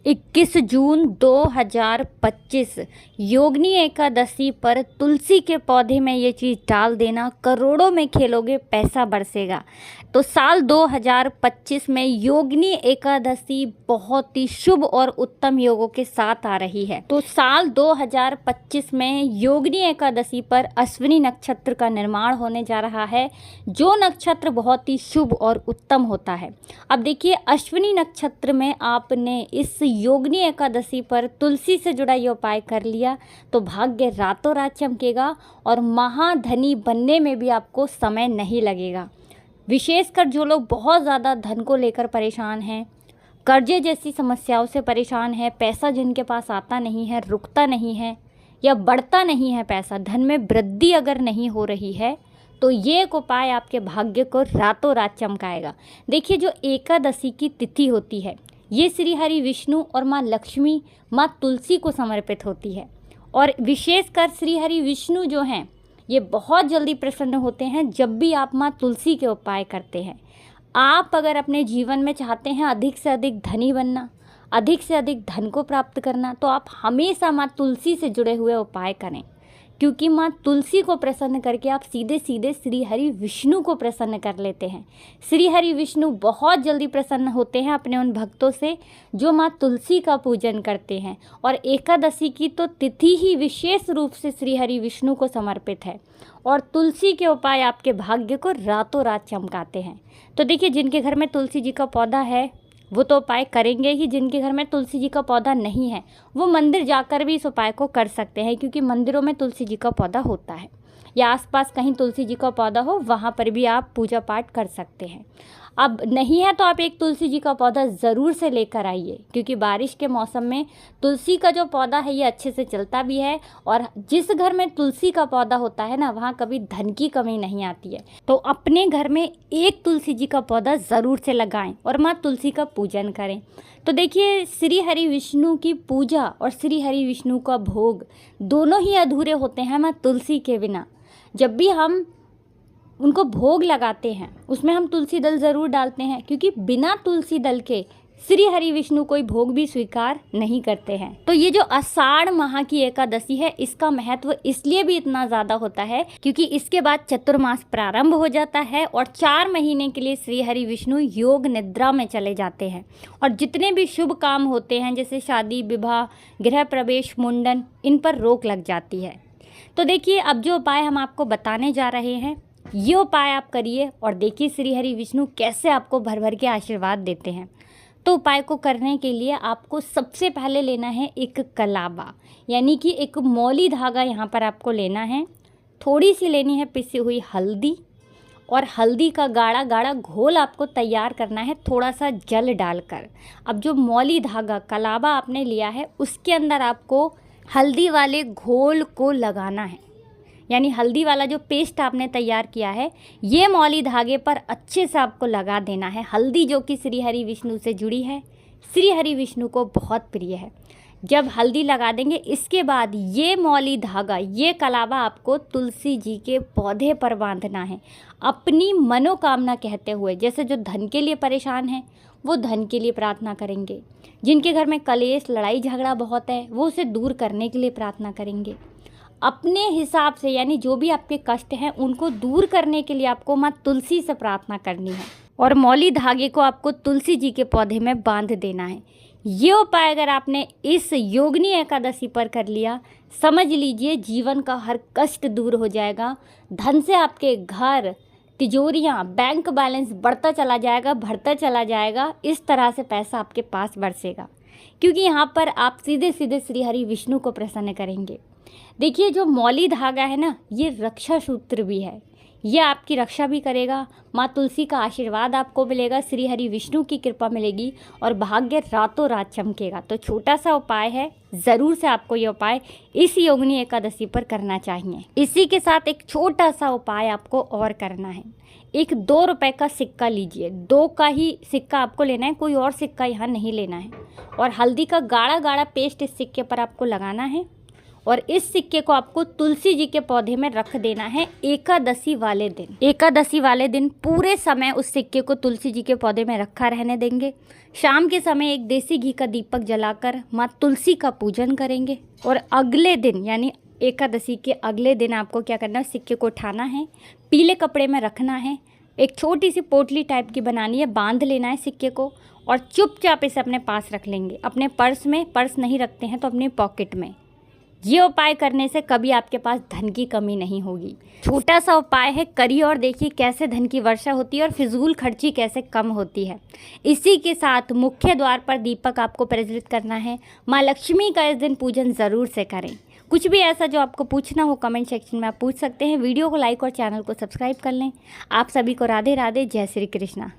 21 जून 2025 योगिनी एकादशी पर तुलसी के पौधे में ये चीज़ डाल देना, करोड़ों में खेलोगे, पैसा बरसेगा। तो साल 2025 में योगिनी एकादशी बहुत ही शुभ और उत्तम योगों के साथ आ रही है। तो साल 2025 में योगिनी एकादशी पर अश्विनी नक्षत्र का निर्माण होने जा रहा है, जो नक्षत्र बहुत ही शुभ और उत्तम होता है। अब देखिए, अश्विनी नक्षत्र में आपने इस योगिनी एकादशी पर तुलसी से जुड़ा ये उपाय कर लिया तो भाग्य रातों रात चमकेगा और महाधनी बनने में भी आपको समय नहीं लगेगा। विशेषकर जो लोग बहुत ज़्यादा धन को लेकर परेशान हैं, कर्जे जैसी समस्याओं से परेशान हैं, पैसा जिनके पास आता नहीं है, रुकता नहीं है या बढ़ता नहीं है पैसा, धन में वृद्धि अगर नहीं हो रही है, तो ये एक उपाय आपके भाग्य को रातों रात चमकाएगा। देखिए, जो एकादशी की तिथि होती है ये श्री हरि विष्णु और माँ लक्ष्मी, माँ तुलसी को समर्पित होती है। और विशेषकर श्री हरि विष्णु जो हैं ये बहुत जल्दी प्रसन्न होते हैं जब भी आप माँ तुलसी के उपाय करते हैं। आप अगर अपने जीवन में चाहते हैं अधिक से अधिक धनी बनना, अधिक से अधिक धन को प्राप्त करना, तो आप हमेशा माँ तुलसी से जुड़े हुए उपाय करें, क्योंकि माँ तुलसी को प्रसन्न करके आप सीधे सीधे श्री हरि विष्णु को प्रसन्न कर लेते हैं। श्री हरि विष्णु बहुत जल्दी प्रसन्न होते हैं अपने उन भक्तों से जो माँ तुलसी का पूजन करते हैं। और एकादशी की तो तिथि ही विशेष रूप से श्री हरि विष्णु को समर्पित है और तुलसी के उपाय आपके भाग्य को रातों रात चमकाते हैं। तो देखिए, जिनके घर में तुलसी जी का पौधा है वो तो उपाय करेंगे ही, जिनके घर में तुलसी जी का पौधा नहीं है वो मंदिर जाकर भी इस उपाय को कर सकते हैं, क्योंकि मंदिरों में तुलसी जी का पौधा होता है या आसपास कहीं तुलसी जी का पौधा हो वहाँ पर भी आप पूजा पाठ कर सकते हैं। अब नहीं है तो आप एक तुलसी जी का पौधा ज़रूर से लेकर आइए, क्योंकि बारिश के मौसम में तुलसी का जो पौधा है ये अच्छे से चलता भी है और जिस घर में तुलसी का पौधा होता है ना, वहाँ कभी धन की कमी नहीं आती है। तो अपने घर में एक तुलसी जी का पौधा ज़रूर से लगाएं और माँ तुलसी का पूजन करें। तो देखिए, श्री हरि विष्णु की पूजा और श्री हरि विष्णु का भोग दोनों ही अधूरे होते हैं माँ तुलसी के बिना। जब भी हम उनको भोग लगाते हैं उसमें हम तुलसी दल ज़रूर डालते हैं, क्योंकि बिना तुलसी दल के श्री हरि विष्णु कोई भोग भी स्वीकार नहीं करते हैं। तो ये जो आषाढ़ माह की एकादशी है इसका महत्व इसलिए भी इतना ज़्यादा होता है क्योंकि इसके बाद चतुर्मास प्रारंभ हो जाता है और 4 महीने के लिए श्री हरि विष्णु योग निद्रा में चले जाते हैं और जितने भी शुभ काम होते हैं जैसे शादी, विवाह, गृह प्रवेश, मुंडन, इन पर रोक लग जाती है। तो देखिए, अब जो उपाय हम आपको बताने जा रहे हैं ये उपाय आप करिए और देखिए श्री हरि विष्णु कैसे आपको भर भर के आशीर्वाद देते हैं। तो उपाय को करने के लिए आपको सबसे पहले लेना है एक कलावा, यानी कि एक मौली धागा यहाँ पर आपको लेना है। थोड़ी सी लेनी है पिसी हुई हल्दी और हल्दी का गाढ़ा गाढ़ा घोल आपको तैयार करना है थोड़ा सा जल डालकर। अब जो मौली धागा कलावा आपने लिया है उसके अंदर आपको हल्दी वाले घोल को लगाना है, यानी हल्दी वाला जो पेस्ट आपने तैयार किया है ये मौली धागे पर अच्छे से आपको लगा देना है। हल्दी जो कि श्री हरि विष्णु से जुड़ी है, श्री हरि विष्णु को बहुत प्रिय है। जब हल्दी लगा देंगे इसके बाद ये मौली धागा, ये कलावा आपको तुलसी जी के पौधे पर बांधना है अपनी मनोकामना कहते हुए। जैसे जो धन के लिए परेशान है वो धन के लिए प्रार्थना करेंगे, जिनके घर में कलेश, लड़ाई झगड़ा बहुत है वो उसे दूर करने के लिए प्रार्थना करेंगे। अपने हिसाब से, यानी जो भी आपके कष्ट हैं उनको दूर करने के लिए आपको माँ तुलसी से प्रार्थना करनी है और मौली धागे को आपको तुलसी जी के पौधे में बांध देना है। ये उपाय अगर आपने इस योगिनी एकादशी पर कर लिया, समझ लीजिए जीवन का हर कष्ट दूर हो जाएगा। धन से आपके घर, तिजोरियाँ, बैंक बैलेंस बढ़ता चला जाएगा, बढ़ता चला जाएगा। इस तरह से पैसा आपके पास बरसेगा, क्योंकि यहाँ पर आप सीधे सीधे श्री हरि विष्णु को प्रसन्न करेंगे। देखिए, जो मौली धागा है ना ये रक्षा सूत्र भी है, ये आपकी रक्षा भी करेगा। माँ तुलसी का आशीर्वाद आपको मिलेगा, श्री हरि विष्णु की कृपा मिलेगी और भाग्य रातों रात चमकेगा। तो छोटा सा उपाय है, ज़रूर से आपको ये उपाय इस योगिनी एकादशी पर करना चाहिए। इसी के साथ एक छोटा सा उपाय आपको और करना है। एक 2 रुपए का सिक्का लीजिए, 2 का ही सिक्का आपको लेना है, कोई और सिक्का यहाँ नहीं लेना है। और हल्दी का गाढ़ा गाढ़ा पेस्ट इस सिक्के पर आपको लगाना है और इस सिक्के को आपको तुलसी जी के पौधे में रख देना है एकादशी वाले दिन। एकादशी वाले दिन पूरे समय उस सिक्के को तुलसी जी के पौधे में रखा रहने देंगे। शाम के समय एक देसी घी का दीपक जलाकर माँ तुलसी का पूजन करेंगे और अगले दिन यानी एकादशी के अगले दिन आपको क्या करना है, सिक्के को उठाना है, पीले कपड़े में रखना है, एक छोटी सी पोटली टाइप की बनानी है, बांध लेना है सिक्के को और चुपचाप इसे अपने पास रख लेंगे। अपने पर्स में, पर्स नहीं रखते हैं तो अपनी पॉकेट में। ये उपाय करने से कभी आपके पास धन की कमी नहीं होगी। छोटा सा उपाय है, करिए और देखिए कैसे धन की वर्षा होती है और फिजूल खर्ची कैसे कम होती है। इसी के साथ मुख्य द्वार पर दीपक आपको प्रज्वलित करना है। माँ लक्ष्मी का इस दिन पूजन ज़रूर से करें। कुछ भी ऐसा जो आपको पूछना हो कमेंट सेक्शन में आप पूछ सकते हैं। वीडियो को लाइक और चैनल को सब्सक्राइब कर लें। आप सभी को राधे राधे, जय श्री कृष्णा।